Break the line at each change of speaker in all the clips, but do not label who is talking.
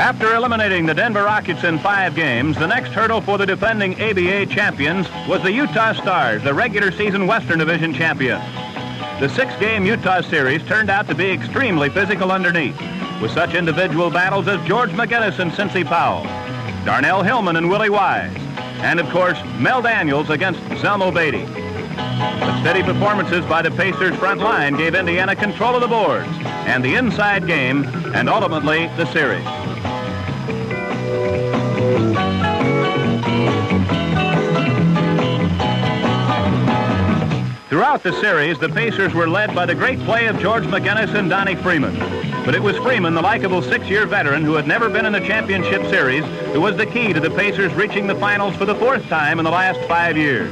After eliminating the Denver Rockets in 5 games, the next hurdle for the defending ABA champions was the Utah Stars, the regular season Western Division champions. The 6-game Utah series turned out to be extremely physical underneath, with such individual battles as George McGinnis and Cincy Powell, Darnell Hillman and Willie Wise, and, of course, Mel Daniels against Zelmo Beatty. The steady performances by the Pacers' front line gave Indiana control of the boards and the inside game, and ultimately the series. Throughout the series, the Pacers were led by the great play of George McGinnis and Donnie Freeman. But it was Freeman, the likable 6-year veteran who had never been in a championship series, who was the key to the Pacers reaching the finals for the 4th time in the last 5 years.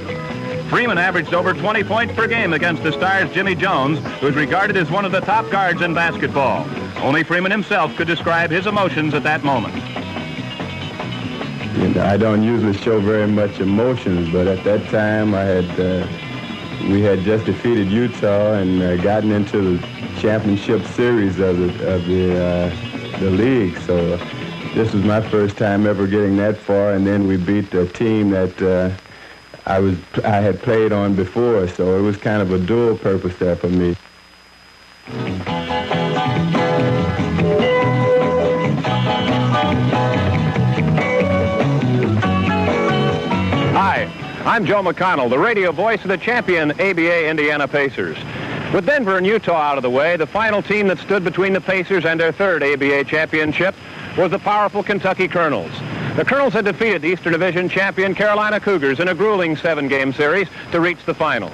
Freeman averaged over 20 points per game against the Stars' Jimmy Jones, who is regarded as one of the top guards in basketball. Only Freeman himself could describe his emotions at that moment.
I don't usually show very much emotions, but at that time we had just defeated Utah and gotten into the championship series of the league. So this was my first time ever getting that far, and then we beat a team that I had played on before, so it was kind of a dual purpose there for me.
Hi, I'm Joe McConnell, the radio voice of the champion ABA Indiana Pacers. With Denver and Utah out of the way, the final team that stood between the Pacers and their 3rd ABA championship was the powerful Kentucky Colonels. The Colonels had defeated the Eastern Division champion Carolina Cougars in a grueling 7-game series to reach the finals.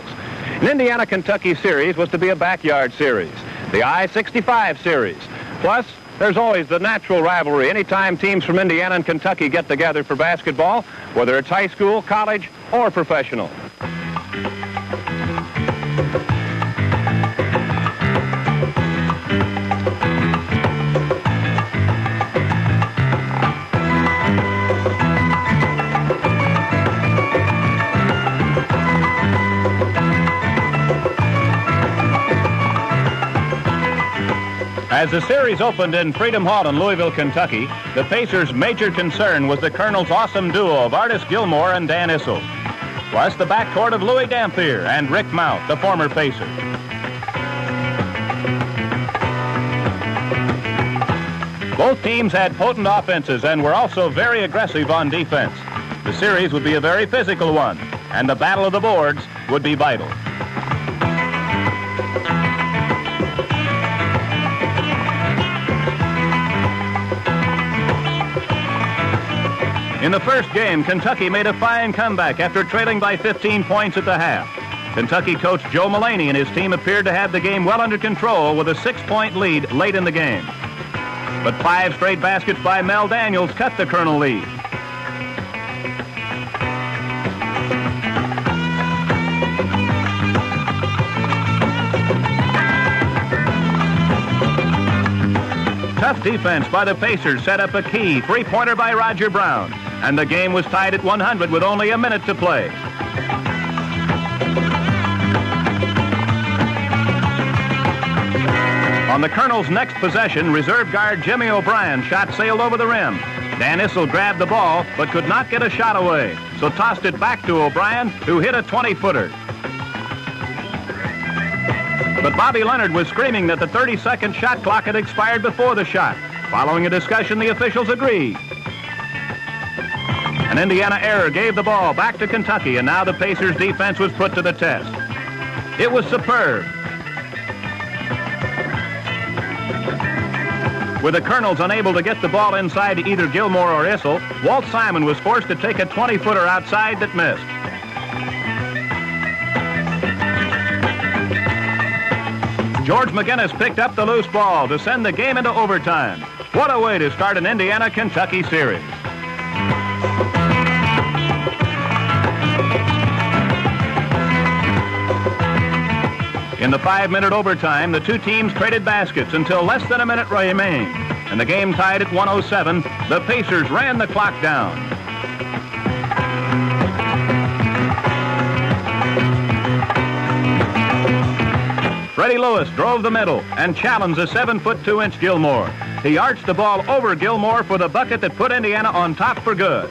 An Indiana-Kentucky series was to be a backyard series, the I-65 series. Plus, there's always the natural rivalry anytime teams from Indiana and Kentucky get together for basketball, whether it's high school, college, or professional. As the series opened in Freedom Hall in Louisville, Kentucky, the Pacers' major concern was the Colonels' awesome duo of Artis Gilmore and Dan Issel, plus the backcourt of Louis Dampier and Rick Mount, the former Pacer. Both teams had potent offenses and were also very aggressive on defense. The series would be a very physical one, and the battle of the boards would be vital. In the first game, Kentucky made a fine comeback after trailing by 15 points at the half. Kentucky coach Joe Mullaney and his team appeared to have the game well under control with a 6-point lead late in the game. But 5 straight baskets by Mel Daniels cut the Colonel lead. Tough defense by the Pacers set up a key 3-pointer by Roger Brown, and the game was tied at 100 with only a minute to play. On the Colonel's next possession, reserve guard Jimmy O'Brien shot sailed over the rim. Dan Issel grabbed the ball but could not get a shot away, so tossed it back to O'Brien, who hit a 20-footer. But Bobby Leonard was screaming that the 30-second shot clock had expired before the shot. Following a discussion, the officials agreed. An Indiana error gave the ball back to Kentucky, and now the Pacers' defense was put to the test. It was superb. With the Colonels unable to get the ball inside to either Gilmore or Issel, Walt Simon was forced to take a 20-footer outside that missed. George McGinnis picked up the loose ball to send the game into overtime. What a way to start an Indiana-Kentucky series. In the 5-minute overtime, the two teams traded baskets until less than a minute remained. And the game tied at 107, the Pacers ran the clock down. Freddie Lewis drove the middle and challenged the 7'2" Gilmore. He arched the ball over Gilmore for the bucket that put Indiana on top for good.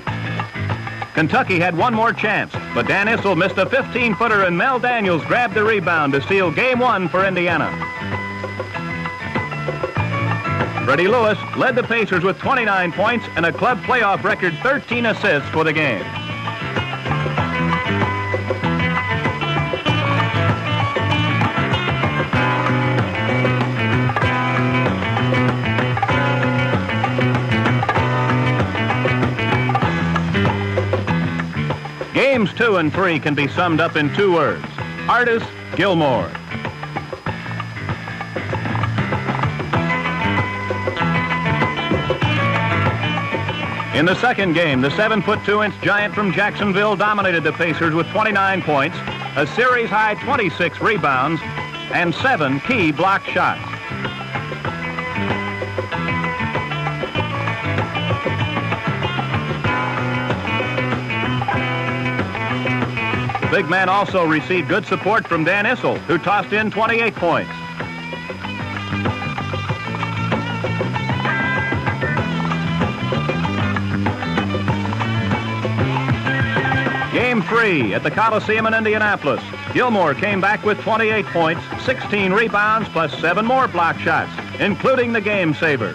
Kentucky had one more chance, but Dan Issel missed a 15-footer and Mel Daniels grabbed the rebound to seal Game 1 for Indiana. Freddie Lewis led the Pacers with 29 points and a club playoff record 13 assists for the game. Games 2 and 3 can be summed up in 2 words: Artis Gilmore. In the second game, the 7'2" giant from Jacksonville dominated the Pacers with 29 points, a series-high 26 rebounds, and 7 key block shots. The big man also received good support from Dan Issel, who tossed in 28 points. Game 3 at the Coliseum in Indianapolis. Gilmore came back with 28 points, 16 rebounds, plus 7 more block shots, including the game saver.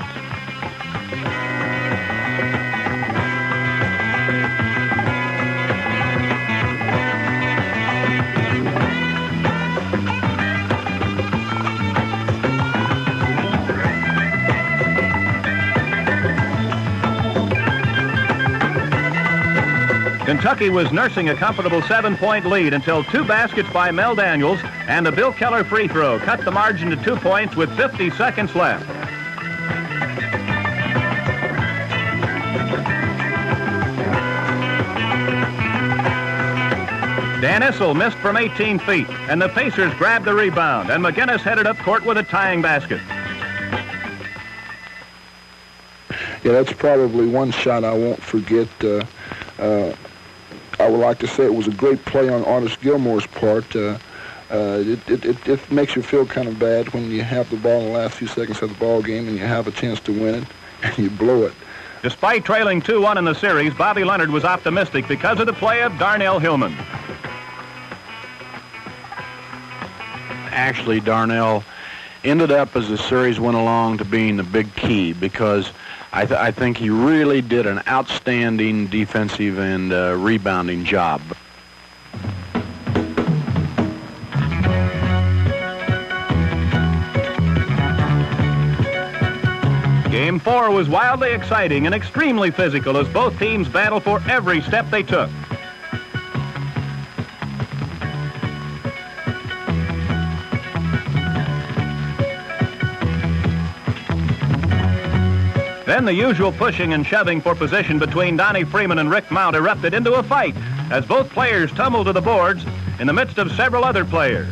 Kentucky was nursing a comfortable 7-point lead until 2 baskets by Mel Daniels and a Bill Keller free throw cut the margin to 2 points with 50 seconds left. Dan Issel missed from 18 feet, and the Pacers grabbed the rebound, and McGinnis headed up court with a tying basket.
Yeah, that's probably one shot I won't forget. I would like to say it was a great play on Artis Gilmore's part. It makes you feel kind of bad when you have the ball in the last few seconds of the ball game and you have a chance to win it, and you blow it.
Despite trailing 2-1 in the series, Bobby Leonard was optimistic because of the play of Darnell Hillman.
Actually, Darnell ended up, as the series went along, to being the big key, because I think he really did an outstanding defensive and rebounding job.
Game 4 was wildly exciting and extremely physical as both teams battled for every step they took. Then the usual pushing and shoving for position between Donnie Freeman and Rick Mount erupted into a fight as both players tumbled to the boards in the midst of several other players.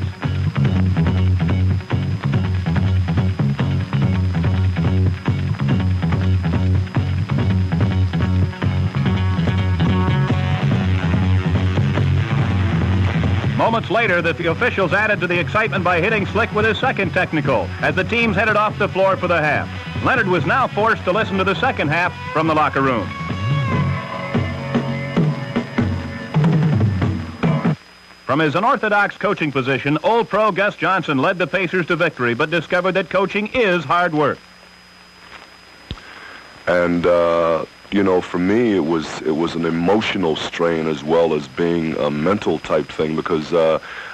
Moments later, the officials added to the excitement by hitting Slick with his second technical as the teams headed off the floor for the half. Leonard was now forced to listen to the second half from the locker room. From his unorthodox coaching position, old pro Gus Johnson led the Pacers to victory, but discovered that coaching is hard work.
And you know, for me, it was an emotional strain as well as being a mental type thing, because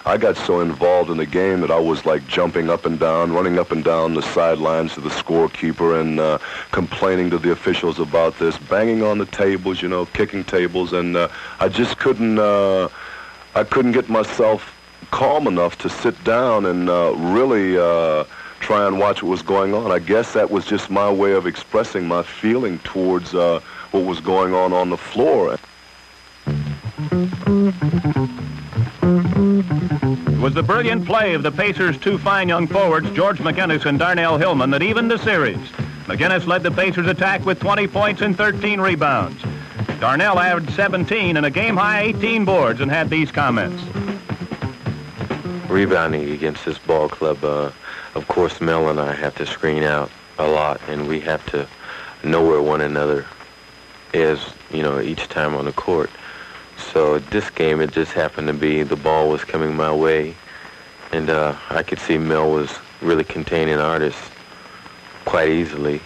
I got so involved in the game that I was like jumping up and down, running up and down the sidelines to the scorekeeper and complaining to the officials about this, banging on the tables, you know, kicking tables, and I just couldn't get myself calm enough to sit down and really try and watch what was going on. I guess that was just my way of expressing my feeling towards what was going on the floor.
It was the brilliant play of the Pacers' 2 fine young forwards, George McGinnis and Darnell Hillman, that evened the series. McGinnis led the Pacers' attack with 20 points and 13 rebounds. Darnell averaged 17 and a game-high 18 boards and had these comments.
Rebounding against this ball club, of course, Mel and I have to screen out a lot, and we have to know where one another is, each time on the court. So this game, it just happened to be the ball was coming my way, and I could see Mel was really containing Artis quite easily,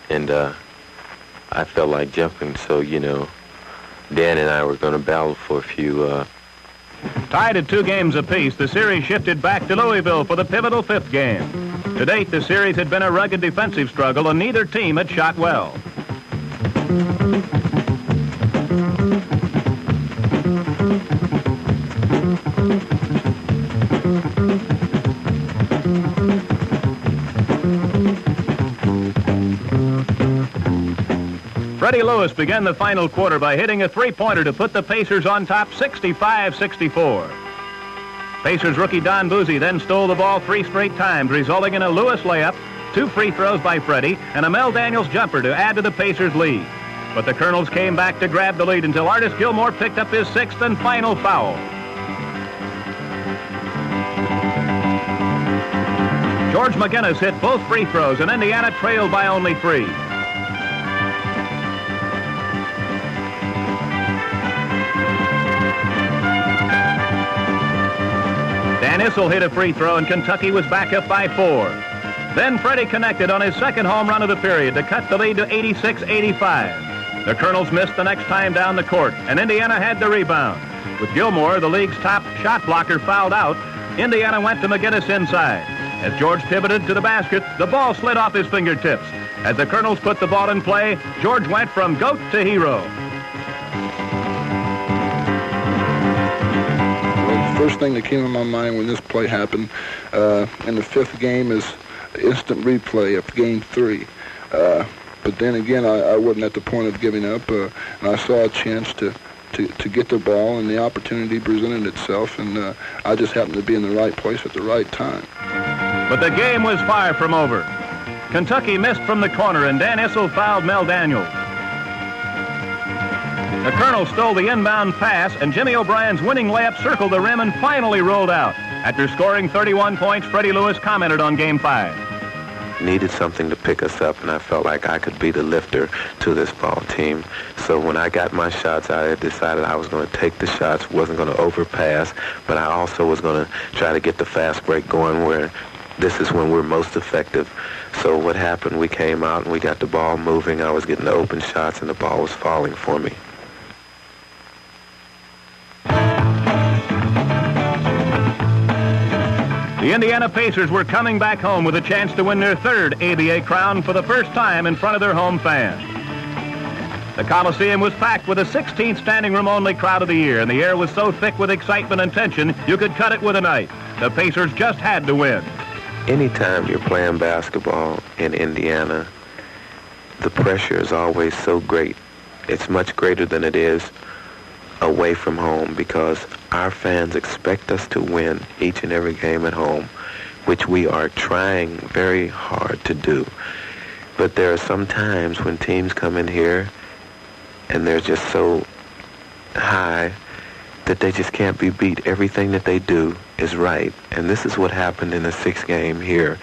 and I felt like jumping. So, Dan and I were going to battle for a few.
Tied at 2 games apiece, the series shifted back to Louisville for the pivotal 5th game. To date, the series had been a rugged defensive struggle, and neither team had shot well. Freddie Lewis began the final quarter by hitting a 3-pointer to put the Pacers on top 65-64. Pacers rookie Don Buzzi then stole the ball 3 straight times, resulting in a Lewis layup, 2 free throws by Freddie, and a Mel Daniels jumper to add to the Pacers' lead. But the Colonels came back to grab the lead until Artis Gilmore picked up his 6th and final foul. George McGinnis hit both free throws, and Indiana trailed by only 3. Dan Issel hit a free throw, and Kentucky was back up by 4. Then Freddie connected on his second home run of the period to cut the lead to 86-85. The Colonels missed the next time down the court, and Indiana had the rebound. With Gilmore, the league's top shot blocker, fouled out, Indiana went to McGinnis inside. As George pivoted to the basket, the ball slid off his fingertips. As the Colonels put the ball in play, George went from GOAT to hero.
First thing that came to my mind when this play happened in the 5th game is instant replay of game 3. But then again, I wasn't at the point of giving up, and I saw a chance to get the ball, and the opportunity presented itself, and I just happened to be in the right place at the right time.
But the game was far from over. Kentucky missed from the corner, and Dan Issel fouled Mel Daniels. The Colonels stole the inbound pass, and Jimmy O'Brien's winning layup circled the rim and finally rolled out. After scoring 31 points, Freddie Lewis commented on Game 5.
Needed something to pick us up, and I felt like I could be the lifter to this ball team. So when I got my shots, I had decided I was going to take the shots, wasn't going to overpass, but I also was going to try to get the fast break going where this is when we're most effective. So what happened, we came out and we got the ball moving. I was getting the open shots, and the ball was falling for me.
The Indiana Pacers were coming back home with a chance to win their 3rd ABA crown for the first time in front of their home fans. The Coliseum was packed with the 16th standing room only crowd of the year, and the air was so thick with excitement and tension you could cut it with a knife. The Pacers just had to win.
Anytime you're playing basketball in Indiana, the pressure is always so great. It's much greater than it is away from home because our fans expect us to win each and every game at home, which we are trying very hard to do. But there are some times when teams come in here and they're just so high that they just can't be beat. Everything that they do is right. And this is what happened in the 6th game here.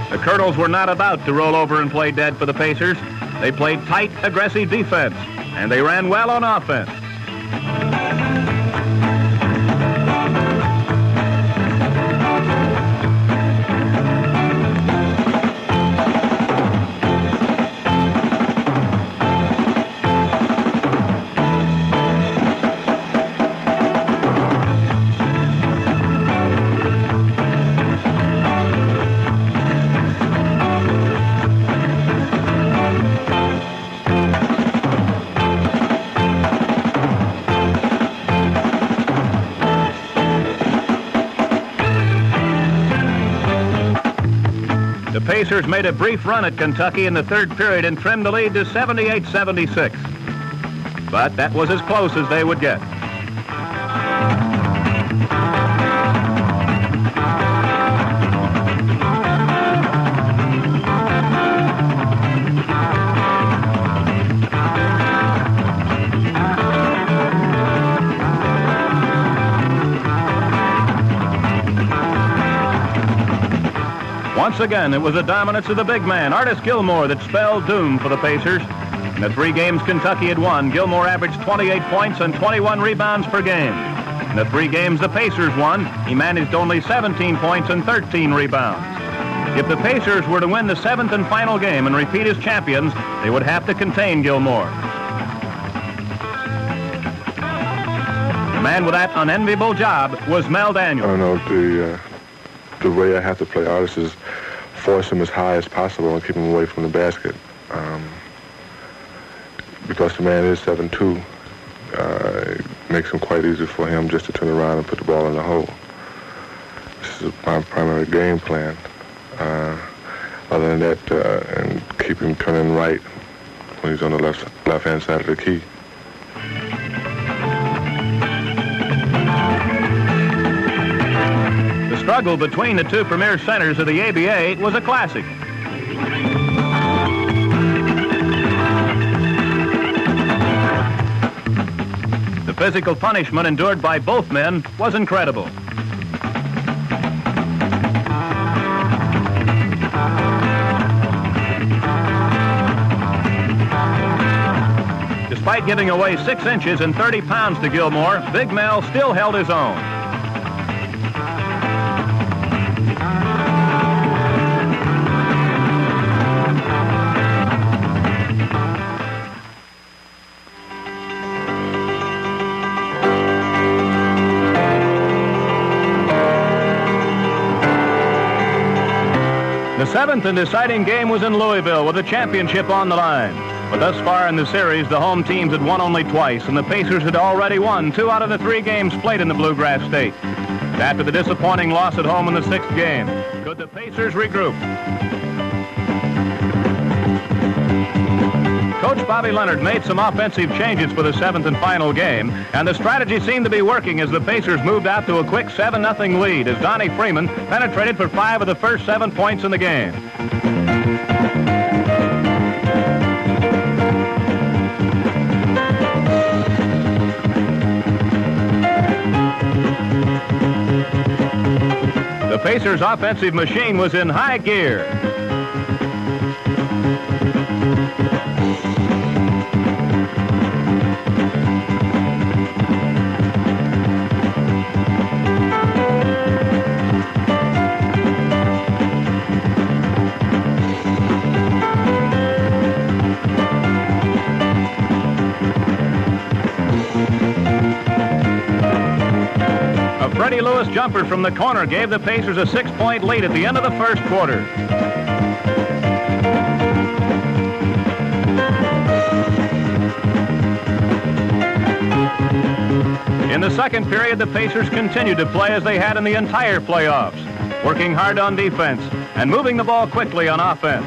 The Colonels were not about to roll over and play dead for the Pacers. They played tight, aggressive defense, and they ran well on offense. The Pacers made a brief run at Kentucky in the 3rd period and trimmed the lead to 78-76. But that was as close as they would get. Once again, it was the dominance of the big man, Artis Gilmore, that spelled doom for the Pacers. In the 3 games Kentucky had won, Gilmore averaged 28 points and 21 rebounds per game. In the 3 games the Pacers won, he managed only 17 points and 13 rebounds. If the Pacers were to win the 7th and final game and repeat as champions, they would have to contain Gilmore. The man with that unenviable job was Mel Daniels.
I don't know, the way I have to play Artis is force him as high as possible and keep him away from the basket. Because the man is 7'2", it makes it quite easy for him just to turn around and put the ball in the hole. This is my primary game plan. Other than that, and keep him turning right when he's on the left-hand side of the key.
The struggle between the 2 premier centers of the ABA was a classic. The physical punishment endured by both men was incredible. Despite giving away 6 inches and 30 pounds to Gilmore, Big Mel still held his own. The 7th and deciding game was in Louisville with the championship on the line. But thus far in the series, the home teams had won only twice, and the Pacers had already won 2 out of the 3 games played in the Bluegrass State. After the disappointing loss at home in the 6th game, could the Pacers regroup? Coach Bobby Leonard made some offensive changes for the 7th and final game, and the strategy seemed to be working as the Pacers moved out to a quick 7-0 lead as Donnie Freeman penetrated for 5 of the first 7 points in the game. The Pacers' offensive machine was in high gear. Freddie Lewis jumper from the corner gave the Pacers a 6-point lead at the end of the first quarter. In the second period, the Pacers continued to play as they had in the entire playoffs, working hard on defense and moving the ball quickly on offense.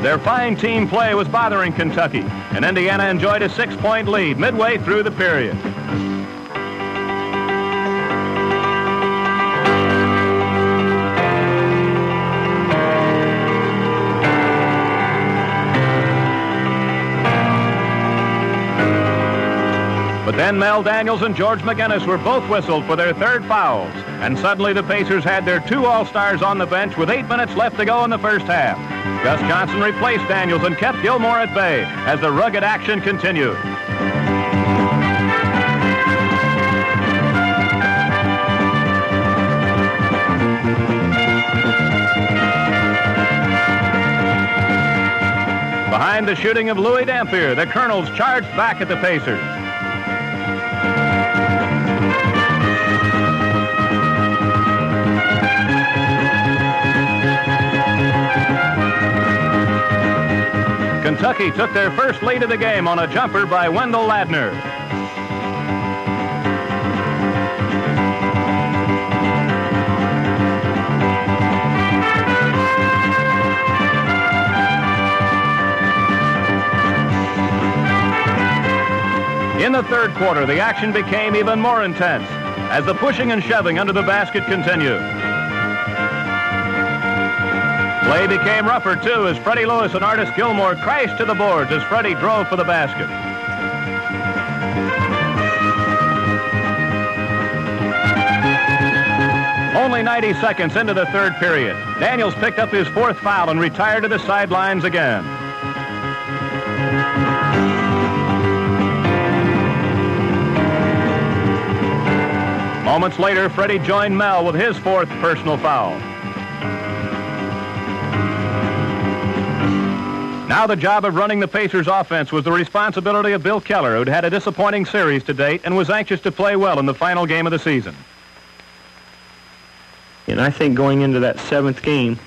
Their fine team play was bothering Kentucky, and Indiana enjoyed a 6-point lead midway through the period. But then Mel Daniels and George McGinnis were both whistled for their 3rd fouls, and suddenly the Pacers had their 2 All-Stars on the bench with 8 minutes left to go in the first half. Gus Johnson replaced Daniels and kept Gilmore at bay as the rugged action continued. Behind the shooting of Louis Dampier, the Colonels charged back at the Pacers. Kentucky took their first lead of the game on a jumper by Wendell Ladner. In the third quarter, the action became even more intense as the pushing and shoving under the basket continued. Play became rougher, too, as Freddie Lewis and Artis Gilmore crashed to the boards as Freddie drove for the basket. only 90 seconds into the third period. Daniels picked up his fourth foul and retired to the sidelines again. Moments later, Freddie joined Mel with his fourth personal foul. Now the job of running the Pacers offense was the responsibility of Bill Keller, who'd had a disappointing series to date and was anxious to play well in the final game of the season.
And I think going into that seventh game,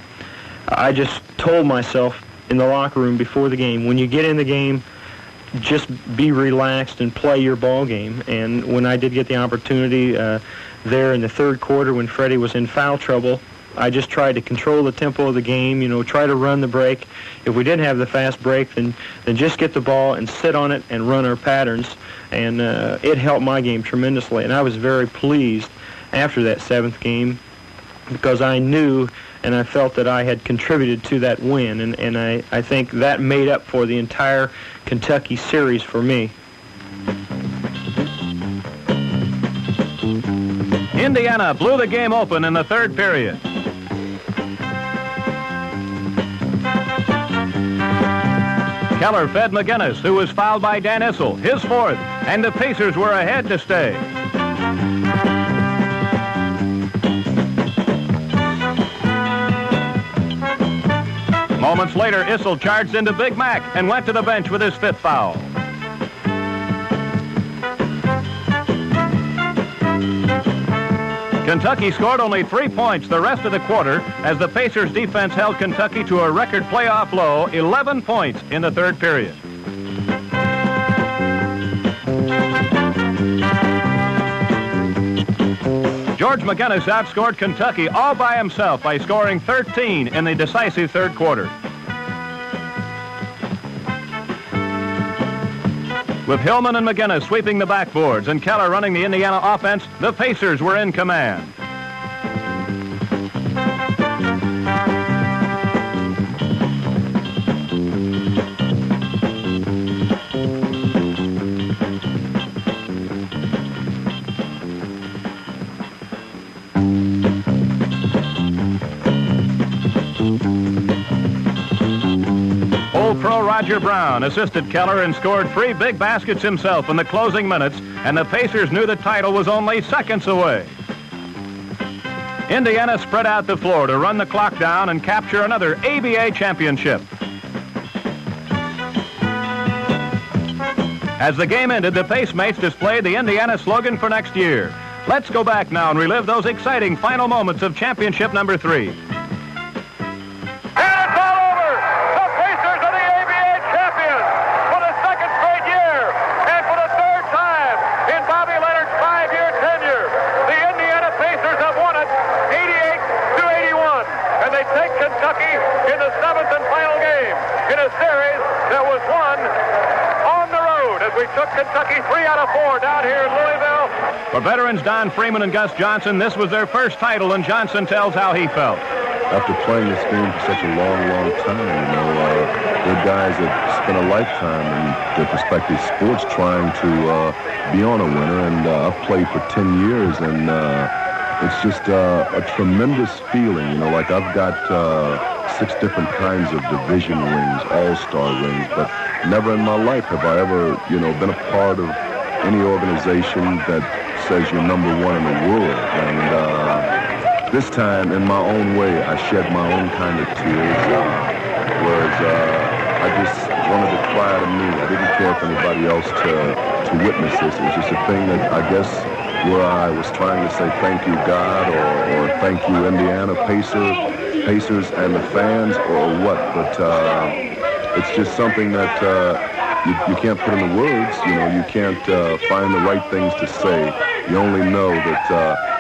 I just told myself in the locker room before the game, when you get in the game, just be relaxed and play your ball game. And when I did get the opportunity there in the third quarter when Freddie was in foul trouble, I just tried to control the tempo of the game, try to run the break. If we didn't have the fast break, then just get the ball and sit on it and run our patterns. And it helped my game tremendously. And I was very pleased after that seventh game because I knew and I felt that I had contributed to that win. And I think that made up for the entire Kentucky series for me.
Indiana blew the game open in the third period. Keller fed McGinnis, who was fouled by Dan Issel, his fourth, and the Pacers were ahead to stay. Moments later, Issel charged into Big Mac and went to the bench with his fifth foul. Kentucky scored only 3 points the rest of the quarter as the Pacers' defense held Kentucky to a record playoff low, 11 points in the third period. George McGinnis outscored Kentucky all by himself by scoring 13 in the decisive third quarter. With Hillman and McGinnis sweeping the backboards and Keller running the Indiana offense, the Pacers were in command. Pro Roger Brown assisted Keller and scored 3 big baskets himself in the closing minutes, and the Pacers knew the title was only seconds away. Indiana spread out the floor to run the clock down and capture another ABA championship. As the game ended, the Pacemates displayed the Indiana slogan for next year. Let's go back now and relive those exciting final moments of championship number 3. Took Kentucky 3 out of 4 down here in Louisville. For veterans Don Freeman and Gus Johnson, this was their first title, and Johnson tells how he felt.
After playing this game for such a long, long time, they're guys that spent a lifetime in their respective sports trying to be on a winner, and I've played for 10 years, and it's just a tremendous feeling. Like I've got 6 different kinds of division rings, all-star rings, but never in my life have I ever, been a part of any organization that says you're number 1 in the world. And this time, in my own way, I shed my own kind of tears, whereas I just wanted to cry to me. I didn't care for anybody else to witness this. It was just a thing that I guess where I was trying to say thank you, God, or thank you, Indiana Pacers and the fans, or what. But it's just something that you can't put into words. You can't find the right things to say. You only know that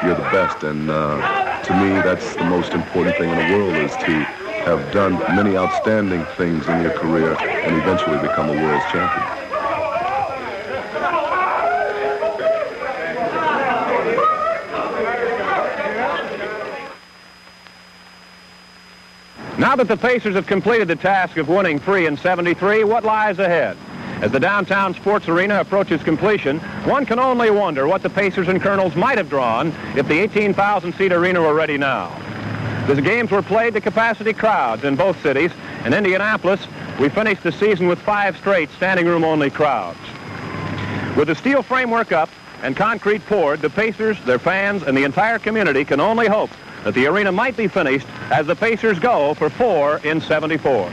you're the best. And to me, that's the most important thing in the world, is to have done many outstanding things in your career and eventually become a world champion.
Now that the Pacers have completed the task of winning 3 in 73, what lies ahead? As the downtown sports arena approaches completion, one can only wonder what the Pacers and Colonels might have drawn if the 18,000-seat arena were ready now. The games were played to capacity crowds in both cities. In Indianapolis, we finished the season with 5 straight standing room only crowds. With the steel framework up and concrete poured, the Pacers, their fans, and the entire community can only hope that the arena might be finished as the Pacers go for 4 in 74.